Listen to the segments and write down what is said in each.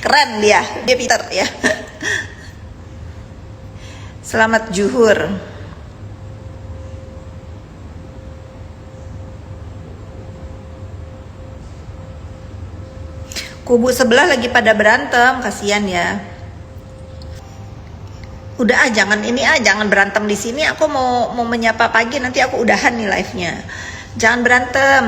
Keren dia pintar ya. Selamat juhur. Kubu sebelah lagi pada berantem, kasihan ya. Udah jangan berantem di sini. Aku mau menyapa pagi, nanti aku udahan nih live-nya. Jangan berantem.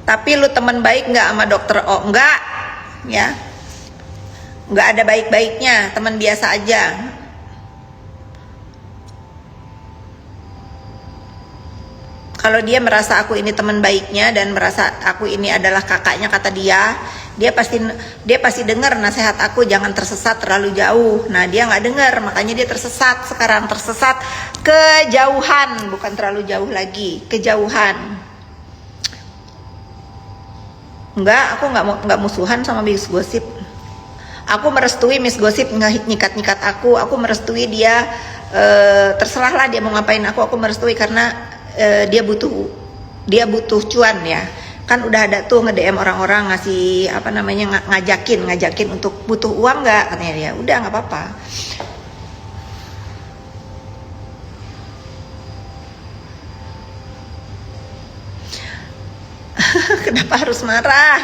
Tapi lu teman baik nggak sama dokter O? Nggak, ya. Nggak ada baik-baiknya, teman biasa aja. Kalau dia merasa aku ini teman baiknya dan merasa aku ini adalah kakaknya, kata dia pasti dengar nasihat aku, jangan tersesat terlalu jauh. Nah, dia nggak dengar, makanya dia tersesat. Sekarang tersesat kejauhan, bukan terlalu jauh lagi, kejauhan. Enggak, aku nggak musuhan sama Miss Gosip. Aku merestui Miss Gosip nyikat aku merestui dia. Terserahlah dia mau ngapain aku merestui karena dia butuh cuan ya. Kan udah ada tuh nge-DM orang-orang ngasih ngajakin untuk butuh uang nggak, katanya dia. Udah, nggak apa-apa. Kenapa harus marah?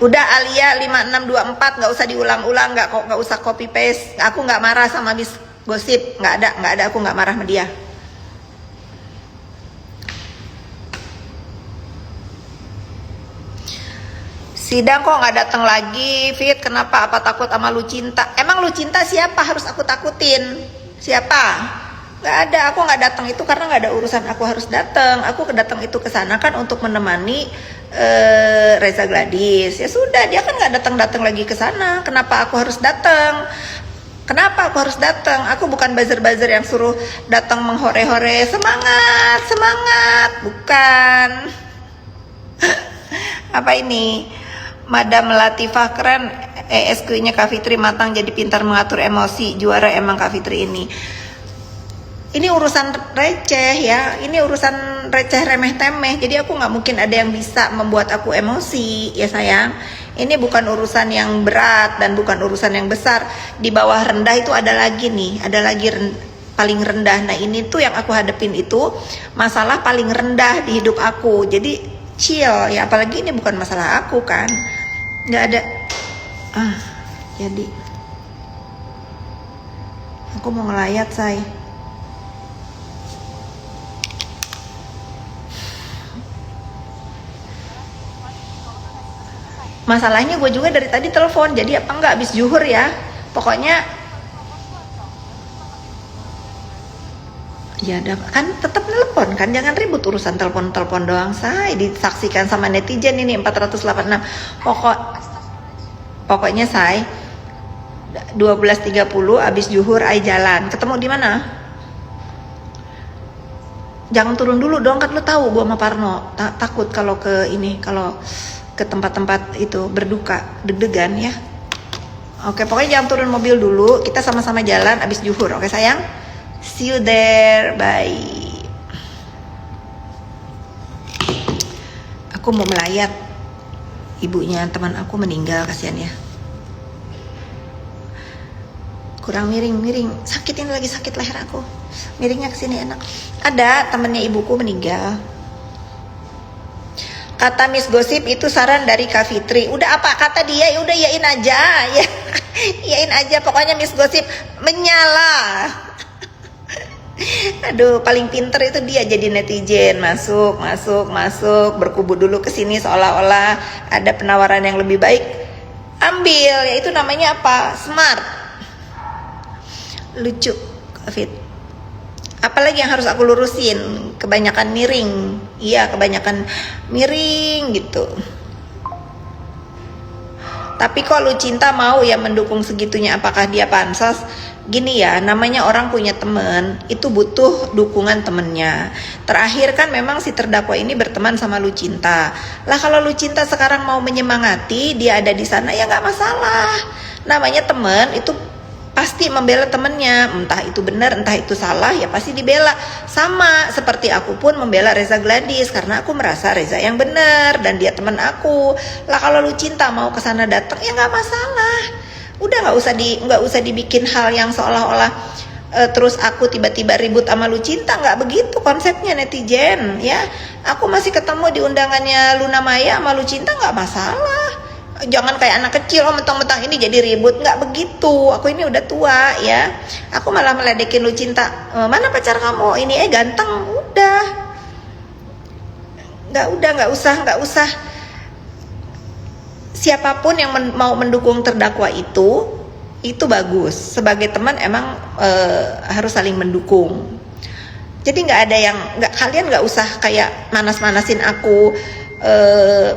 Udah Alia 5624, nggak usah diulang-ulang, nggak usah copy paste. Aku nggak marah sama Miss Gosip, nggak ada, aku nggak marah sama dia. Sidang kok nggak datang lagi, Fit? Kenapa? Apa takut sama Lucinta? Emang Lucinta siapa? Harus aku takutin? Siapa? Nggak ada, aku nggak datang itu karena nggak ada urusan aku harus datang. Aku datang itu ke sana kan untuk menemani Reza Gladys. Ya sudah, dia kan nggak datang lagi ke sana. Kenapa aku harus datang? Kenapa aku harus datang? Aku bukan buzzer-buzzer yang suruh datang menghore-hore semangat, bukan. Apa ini? Madam Latifah keren, ESQ-nya Kak Fitri matang, jadi pintar mengatur emosi. Juara emang Kak Fitri ini. Ini urusan receh ya, ini urusan receh remeh temeh. Jadi aku nggak mungkin ada yang bisa membuat aku emosi ya sayang. Ini bukan urusan yang berat dan bukan urusan yang besar. Di bawah rendah itu ada lagi nih, paling rendah. Nah ini tuh yang aku hadepin itu masalah paling rendah di hidup aku. Jadi chill ya, apalagi ini bukan masalah aku kan, nggak ada. Jadi aku mau ngelayat say. Masalahnya gue juga dari tadi telepon, jadi apa enggak habis zuhur ya. Pokoknya ya kan tetap nelpon kan, jangan ribut urusan telepon doang say. Disaksikan sama netizen ini 486. Pokoknya say 12.30 habis zuhur ai jalan. Ketemu di mana? Jangan turun dulu dong, kan lu tahu gue sama Parno takut kalau ke tempat-tempat itu berduka, deg-degan ya. Oke, pokoknya jangan turun mobil dulu, kita sama-sama jalan abis zuhur. Oke sayang, see you there, bye. Aku mau melayat, ibunya teman aku meninggal, kasihan ya. Kurang miring, sakitin lagi, sakit leher aku. Miringnya kesini enak. Ada temennya ibuku meninggal. Kata Miss Gosip itu saran dari Kak Fitri. Udah apa kata dia? Ya udah yain aja ya. Yain aja, pokoknya Miss Gosip menyala. Aduh, paling pinter itu dia jadi netizen, masuk, berkubu dulu ke sini seolah-olah ada penawaran yang lebih baik. Ambil, ya itu namanya apa? Smart. Lucu, Kak Fit. Apalagi yang harus aku lurusin? Kebanyakan miring. Iya, kebanyakan miring gitu. Tapi kok Lucinta mau ya mendukung segitunya? Apakah dia pansos? Gini ya, namanya orang punya temen, itu butuh dukungan temennya. Terakhir kan memang si terdakwa ini berteman sama Lucinta. Lah kalau Lucinta sekarang mau menyemangati, dia ada di sana ya nggak masalah. Namanya temen itu pasti membela temennya, entah itu benar entah itu salah, ya pasti dibela. Sama seperti aku pun membela Reza Gladys, karena aku merasa Reza yang benar dan dia teman aku. Lah kalau lu cinta mau ke sana datang ya nggak masalah. Udah nggak usah dibikin hal yang seolah-olah terus aku tiba-tiba ribut sama lu cinta. Nggak begitu konsepnya netizen ya. Aku masih ketemu di undangannya Luna Maya sama lu cinta, nggak masalah. Jangan kayak anak kecil, mentang-mentang ini jadi ribut. Nggak begitu, aku ini udah tua ya. Aku malah meledekin lu cinta, mana pacar kamu ini, ganteng. Nggak usah. Siapapun yang mau mendukung terdakwa itu bagus. Sebagai teman emang harus saling mendukung. Jadi kalian nggak usah kayak manas-manasin aku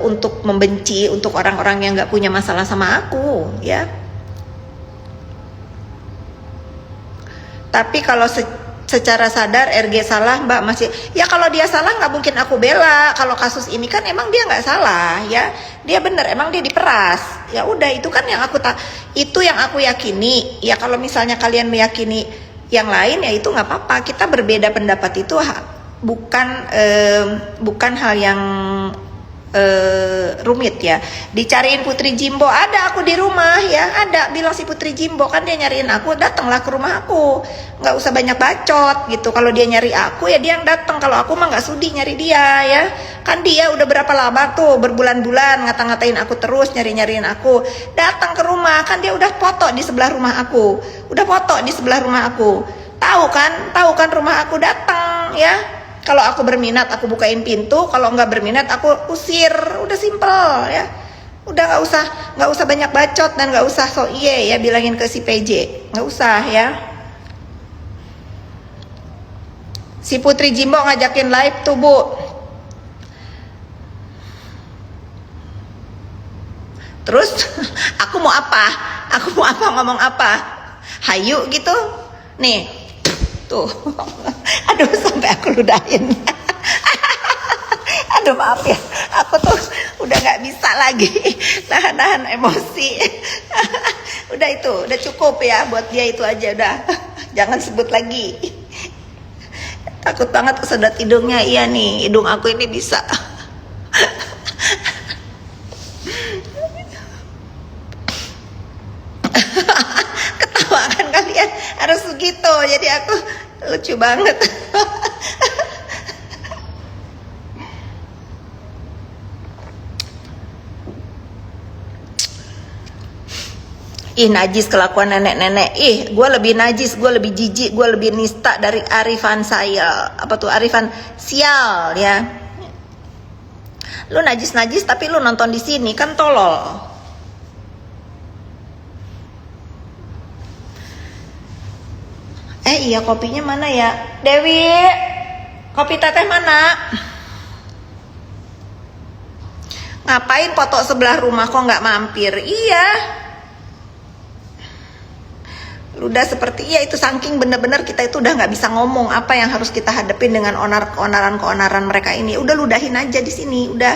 untuk membenci, untuk orang-orang yang nggak punya masalah sama aku ya. Tapi kalau secara sadar RG salah, Mbak masih ya. Kalau dia salah nggak mungkin aku bela. Kalau kasus ini kan emang dia nggak salah ya, dia bener, emang dia diperas. Ya udah, itu kan yang aku yakini ya. Kalau misalnya kalian meyakini yang lain ya itu nggak apa-apa. Kita berbeda pendapat itu bukan hal yang rumit ya. Dicariin Putri Jimbo, ada aku di rumah ya, ada. Bilang si Putri Jimbo kan dia nyariin aku, datanglah ke rumah aku. Nggak usah banyak bacot gitu. Kalau dia nyari aku ya dia yang datang. Kalau aku mah nggak sudi nyari dia ya. Kan dia udah berapa lama tuh, berbulan-bulan ngata-ngatain aku terus, nyariin aku. Datang ke rumah, kan dia udah foto di sebelah rumah aku. Tahu kan rumah aku, datang ya. Kalau aku berminat aku bukain pintu, kalau nggak berminat aku usir. Udah simple ya. Udah nggak usah banyak bacot dan nggak usah so iye ya bilangin ke si PJ, nggak usah ya. Si Putri Jimbo ngajakin live tuh Bu. Terus aku mau apa? Ngomong apa? Hayu gitu. Nih. Tuh. Aduh, sampai aku ludahin. Aduh, maaf ya. Aku tuh udah nggak bisa lagi nahan emosi. Udah cukup ya, buat dia itu aja udah. Jangan sebut lagi. Takut banget kesedot hidungnya. Iya nih, hidung aku ini bisa. Ketawa kan kalian, harus begitu. Jadi aku lucu banget. Ih, najis kelakuan nenek-nenek. Ih, gue lebih najis, gue lebih jijik, gue lebih nista dari Arifan Sayal. Apa tuh Arifan Sial ya. Lu najis tapi lu nonton di sini kan tolol. Iya, kopinya mana ya? Dewi, kopi teteh mana? Ngapain foto sebelah rumah kok nggak mampir? Iya. Udah seperti itu, saking bener-bener kita itu udah nggak bisa ngomong apa yang harus kita hadapin dengan keonaran mereka ini. Udah ludahin aja di sini. Udah.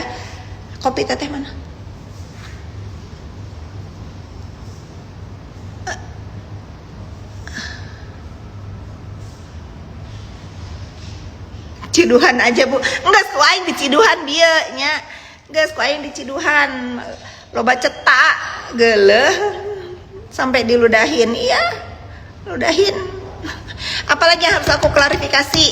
Kopi teteh mana? Ciduhan aja Bu. Enggak suain di ciduhan dia nya. Enggak suain di ciduhan. Loba cetak geleh sampai diludahin. Iya. Ludahin. Apalagi yang harus aku klarifikasi?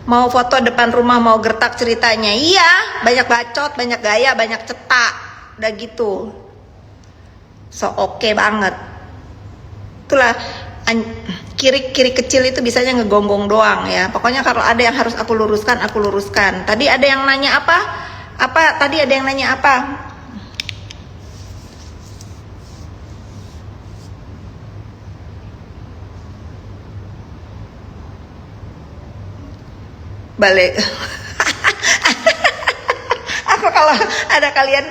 Mau foto depan rumah, mau gertak ceritanya. Iya, banyak bacot, banyak gaya, banyak cetak. Udah gitu. So oke banget. Itulah kiri kecil itu bisanya ngegonggong doang ya. Pokoknya kalau ada yang harus aku luruskan, aku luruskan. Tadi ada yang nanya apa? Tadi ada yang nanya apa? Balik. Aku kalau ada kalian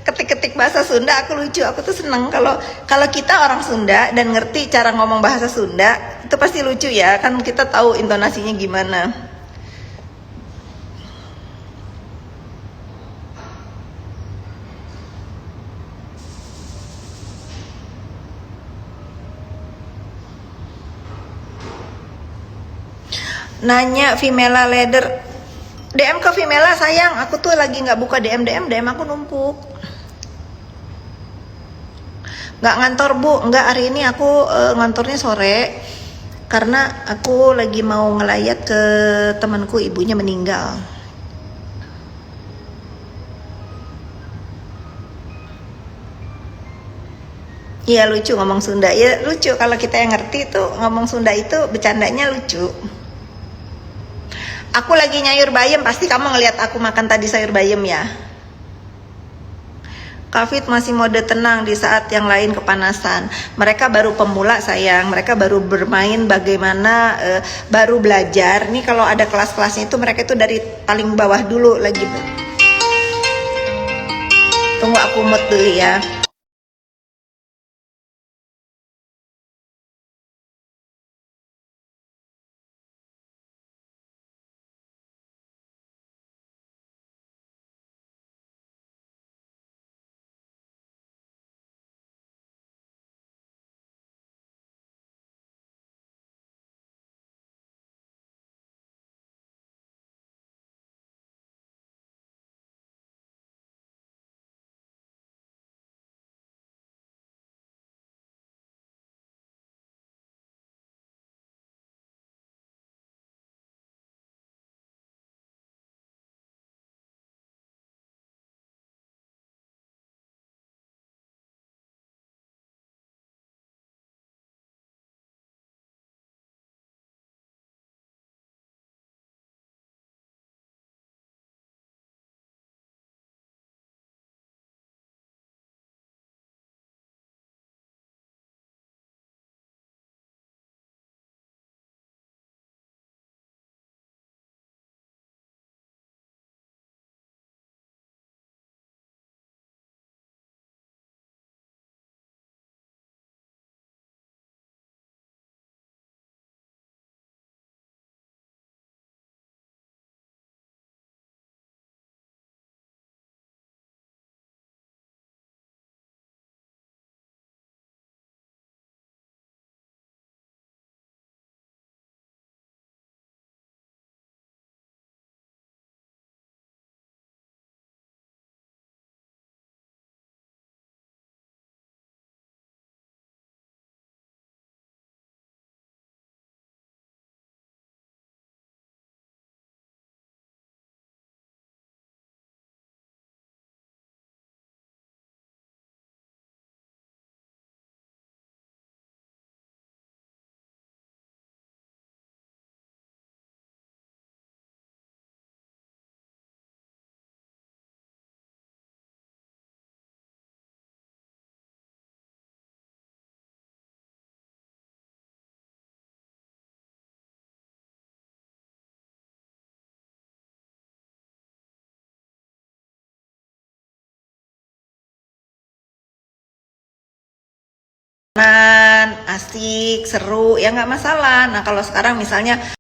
ketik-ketik bahasa Sunda, aku lucu. Aku tuh seneng kalau kita orang Sunda dan ngerti cara ngomong bahasa Sunda, itu pasti lucu ya. Kan kita tahu intonasinya gimana. Nanya Vimela Leather, DM ke Vimela sayang, aku tuh lagi nggak buka DM aku numpuk. Nggak ngantor bu, nggak, hari ini aku ngantornya sore karena aku lagi mau ngelayat ke temanku, ibunya meninggal. Iya lucu ngomong Sunda, ya lucu kalau kita yang ngerti tuh ngomong Sunda itu bercandanya lucu. Aku lagi nyayur bayam, pasti kamu ngelihat aku makan tadi sayur bayam ya. Kafit masih mode tenang di saat yang lain kepanasan. Mereka baru pemula sayang, mereka baru bermain bagaimana, baru belajar. Nih kalau ada kelas-kelasnya itu mereka itu dari paling bawah dulu lagi. Tunggu aku mood dulu ya. Asik, seru, ya nggak masalah. Nah kalau sekarang misalnya